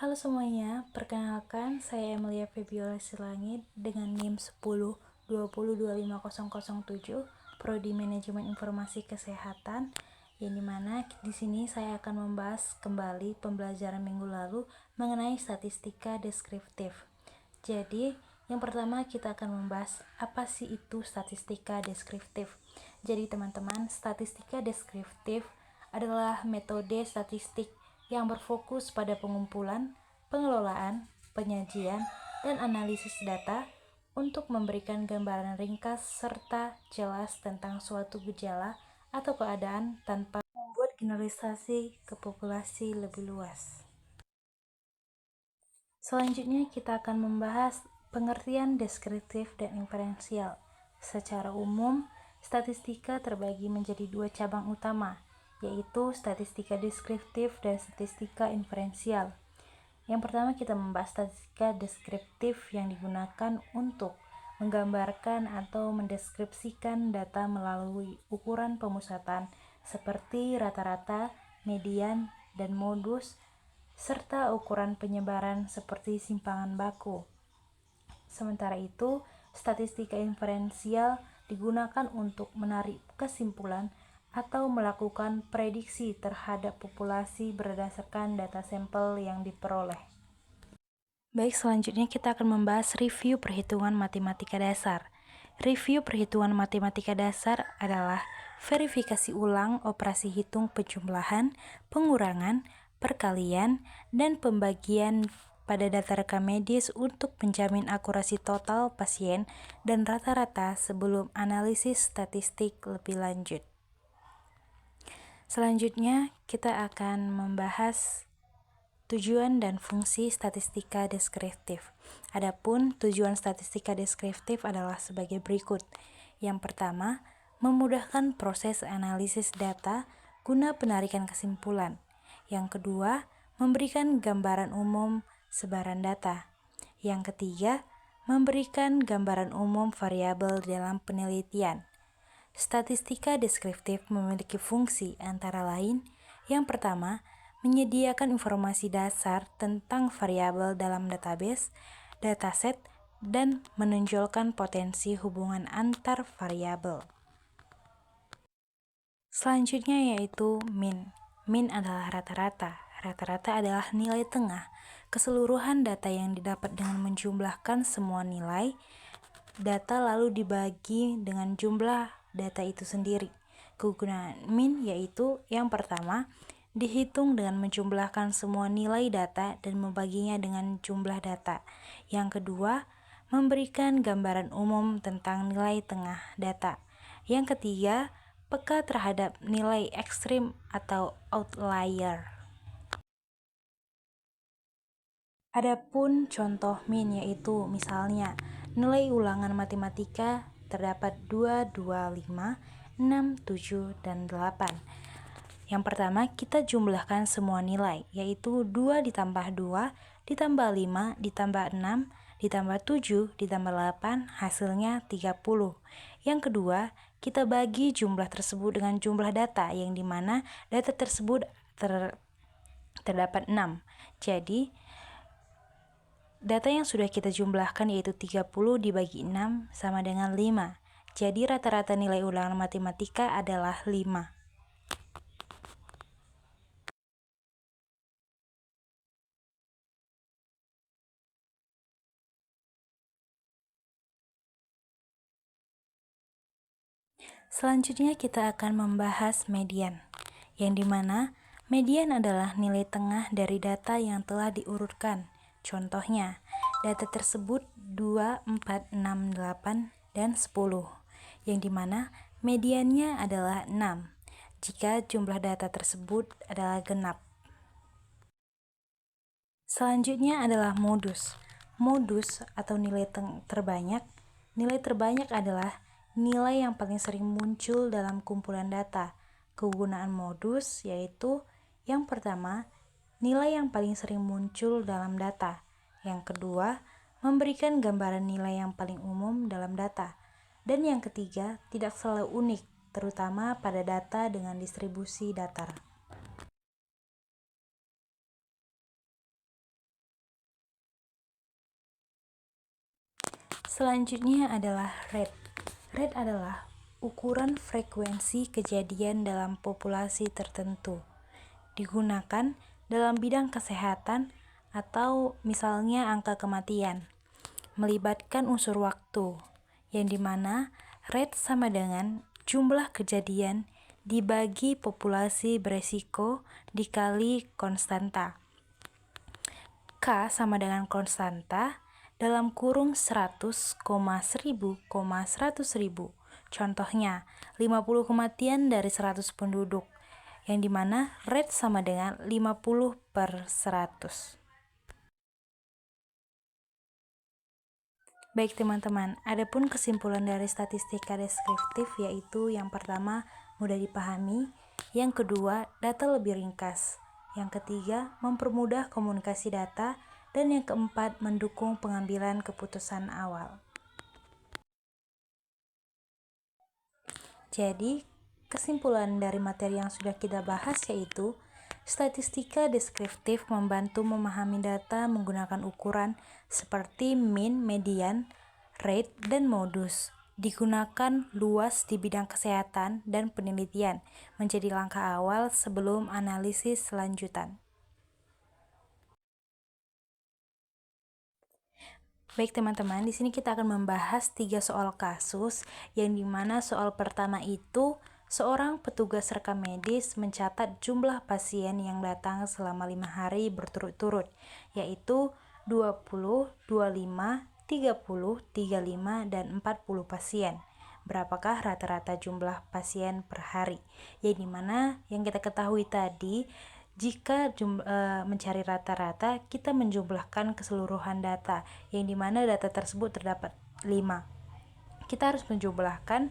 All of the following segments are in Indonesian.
Halo semuanya, perkenalkan saya Emilia Febiola Silangit dengan NIM 1020205007, Prodi Manajemen Informasi Kesehatan, yang dimana di sini saya akan membahas kembali pembelajaran minggu lalu mengenai statistika deskriptif. Jadi, yang pertama kita akan membahas apa sih itu statistika deskriptif. Jadi teman-teman, statistika deskriptif adalah metode statistik yang berfokus pada pengumpulan, pengelolaan, penyajian, dan analisis data untuk memberikan gambaran ringkas serta jelas tentang suatu gejala atau keadaan tanpa membuat generalisasi ke populasi lebih luas. Selanjutnya kita akan membahas pengertian deskriptif dan inferensial. Secara umum, statistika terbagi menjadi dua cabang utama, yaitu statistika deskriptif dan statistika inferensial. Yang pertama kita membahas statistika deskriptif yang digunakan untuk menggambarkan atau mendeskripsikan data melalui ukuran pemusatan seperti rata-rata, median, dan modus, serta ukuran penyebaran seperti simpangan baku. Sementara itu, statistika inferensial digunakan untuk menarik kesimpulan atau melakukan prediksi terhadap populasi berdasarkan data sampel yang diperoleh. Baik, selanjutnya kita akan membahas review perhitungan matematika dasar. Review perhitungan matematika dasar adalah verifikasi ulang operasi hitung penjumlahan, pengurangan, perkalian, dan pembagian pada data rekam medis untuk menjamin akurasi total pasien dan rata-rata sebelum analisis statistik lebih lanjut. Selanjutnya, kita akan membahas tujuan dan fungsi statistika deskriptif. Adapun tujuan statistika deskriptif adalah sebagai berikut. Yang pertama, memudahkan proses analisis data guna penarikan kesimpulan. Yang kedua, memberikan gambaran umum sebaran data. Yang ketiga, memberikan gambaran umum variabel dalam penelitian. Statistika deskriptif memiliki fungsi antara lain, yang pertama, menyediakan informasi dasar tentang variabel dalam database, dataset, dan menonjolkan potensi hubungan antar variabel. Selanjutnya yaitu mean. Mean adalah rata-rata. Rata-rata adalah nilai tengah keseluruhan data yang didapat dengan menjumlahkan semua nilai data lalu dibagi dengan jumlah data itu sendiri. Kegunaan mean yaitu yang pertama, dihitung dengan menjumlahkan semua nilai data dan membaginya dengan jumlah data. Yang kedua, memberikan gambaran umum tentang nilai tengah data. Yang ketiga, peka terhadap nilai ekstrim atau outlier. Adapun contoh mean yaitu misalnya nilai ulangan matematika terdapat 2, 2, 5, 6, 7, dan 8. Yang pertama, kita jumlahkan semua nilai, yaitu 2 ditambah 2, ditambah 5, ditambah 6, ditambah 7, ditambah 8, hasilnya 30. Yang kedua, kita bagi jumlah tersebut dengan jumlah data, yang dimana data tersebut terdapat 6. Jadi, data yang sudah kita jumlahkan yaitu 30 dibagi 6 sama dengan 5. Jadi rata-rata nilai ulangan matematika adalah 5. Selanjutnya kita akan membahas median, yang dimana median adalah nilai tengah dari data yang telah diurutkan. Contohnya, data tersebut 2, 4, 6, 8, dan 10, yang dimana mediannya adalah 6 jika jumlah data tersebut adalah genap. Selanjutnya adalah modus. Modus atau nilai terbanyak. Nilai terbanyak adalah nilai yang paling sering muncul dalam kumpulan data. Kegunaan modus yaitu yang pertama, nilai yang paling sering muncul dalam data. Yang kedua, memberikan gambaran nilai yang paling umum dalam data. Dan yang ketiga, tidak selalu unik, terutama pada data dengan distribusi datar. Selanjutnya adalah rate. Rate adalah ukuran frekuensi kejadian dalam populasi tertentu. Digunakan dalam bidang kesehatan atau misalnya angka kematian. Melibatkan unsur waktu, yang dimana rate sama dengan jumlah kejadian dibagi populasi beresiko dikali konstanta. K sama dengan konstanta dalam kurung 100, 1000, 100.000. Contohnya, 50 kematian dari 100 penduduk, yang dimana rate sama dengan 50/100. Baik teman-teman, adapun kesimpulan dari statistika deskriptif yaitu yang pertama, mudah dipahami, yang kedua, data lebih ringkas, yang ketiga, mempermudah komunikasi data, dan yang keempat, mendukung pengambilan keputusan awal. Jadi, kesimpulan dari materi yang sudah kita bahas yaitu statistika deskriptif membantu memahami data menggunakan ukuran seperti mean, median, rate, dan modus. Digunakan luas di bidang kesehatan dan penelitian menjadi langkah awal sebelum analisis selanjutan. Baik teman-teman, di sini kita akan membahas 3 soal kasus, yang dimana soal pertama itu seorang petugas rekam medis mencatat jumlah pasien yang datang selama 5 hari berturut-turut, yaitu 20, 25, 30, 35, dan 40 pasien. Berapakah rata-rata jumlah pasien per hari? Yang dimana yang kita ketahui tadi, jika mencari rata-rata, kita menjumlahkan keseluruhan data, yang dimana data tersebut terdapat 5. Kita harus menjumlahkan,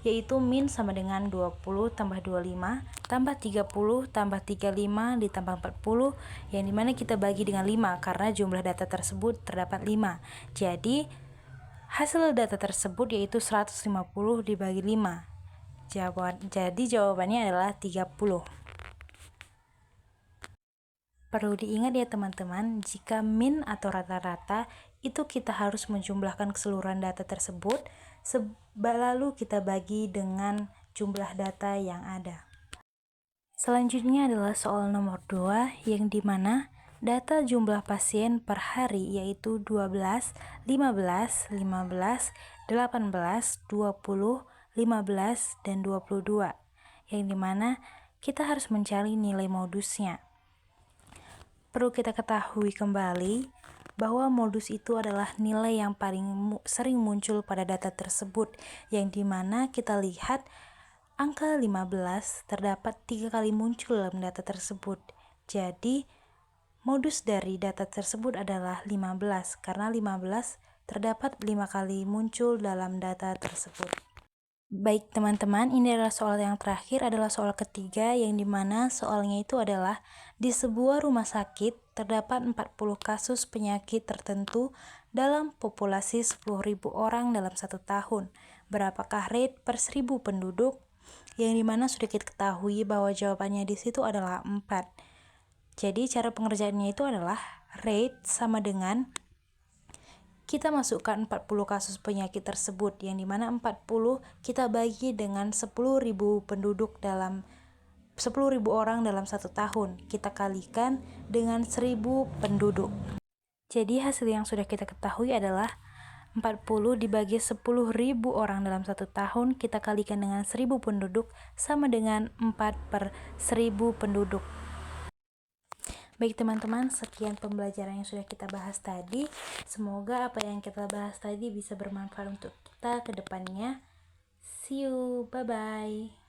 yaitu min sama dengan 20 tambah 25 tambah 30 tambah 35 ditambah 40, yang dimana kita bagi dengan 5 karena jumlah data tersebut terdapat 5. Jadi hasil data tersebut yaitu 150 dibagi 5. Jadi jawabannya adalah 30. Perlu diingat ya teman-teman, jika min atau rata-rata itu kita harus menjumlahkan keseluruhan data tersebut, lalu kita bagi dengan jumlah data yang ada. Selanjutnya adalah soal nomor 2, yang dimana data jumlah pasien per hari yaitu 12, 15, 15, 18, 20, 15, dan 22, yang dimana kita harus mencari nilai modusnya. Perlu kita ketahui kembali bahwa modus itu adalah nilai yang paling sering muncul pada data tersebut, yang dimana kita lihat angka 15 terdapat 3 kali muncul dalam data tersebut. Jadi modus dari data tersebut adalah 15 karena 15 terdapat 5 kali muncul dalam data tersebut. Baik teman-teman, ini adalah soal yang terakhir, adalah soal ketiga, yang dimana soalnya itu adalah di sebuah rumah sakit terdapat 40 kasus penyakit tertentu dalam populasi 10.000 orang dalam 1 tahun. Berapakah rate per 1.000 penduduk? Yang dimana sudah kita ketahui bahwa jawabannya di situ adalah 4. Jadi cara pengerjaannya itu adalah rate sama dengan kita masukkan 40 kasus penyakit tersebut, yang dimana 40 kita bagi dengan 10.000 penduduk dalam 10.000 orang dalam 1 tahun, kita kalikan dengan 1.000 penduduk. Jadi hasil yang sudah kita ketahui adalah 40 dibagi 10.000 orang dalam 1 tahun, kita kalikan dengan 1.000 penduduk, sama dengan 4/1000 penduduk. Baik teman-teman, sekian pembelajaran yang sudah kita bahas tadi. Semoga apa yang kita bahas tadi bisa bermanfaat untuk kita ke depannya. See you, bye-bye.